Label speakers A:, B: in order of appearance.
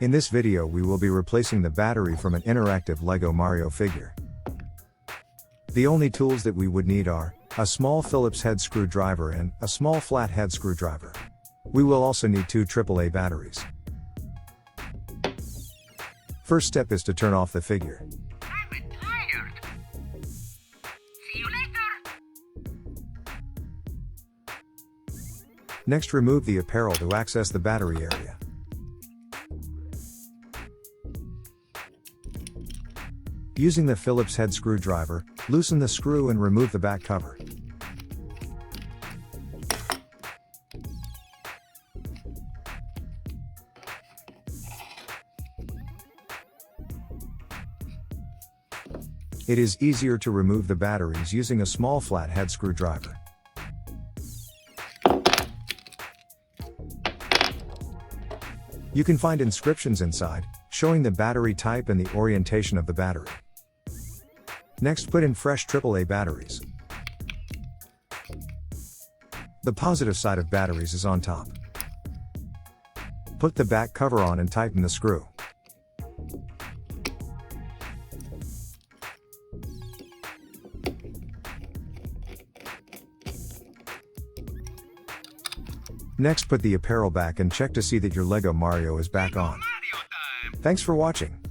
A: In this video we will be replacing the battery from an interactive Lego Mario figure. The only tools that we would need are a small Phillips head screwdriver and a small flat head screwdriver. We will also need two AAA batteries. First step is to turn off the figure.
B: I'm tired. See you later.
A: Next, remove the apparel to access the battery area. Using the Phillips head screwdriver, loosen the screw and remove the back cover. It is easier to remove the batteries using a small flat head screwdriver. You can find inscriptions inside, showing the battery type and the orientation of the battery. Next, put in fresh AAA batteries. The positive side of batteries is on top. Put the back cover on and tighten the screw. Next, put the apparel back and check to see that your Lego Mario is back on. Thanks for watching.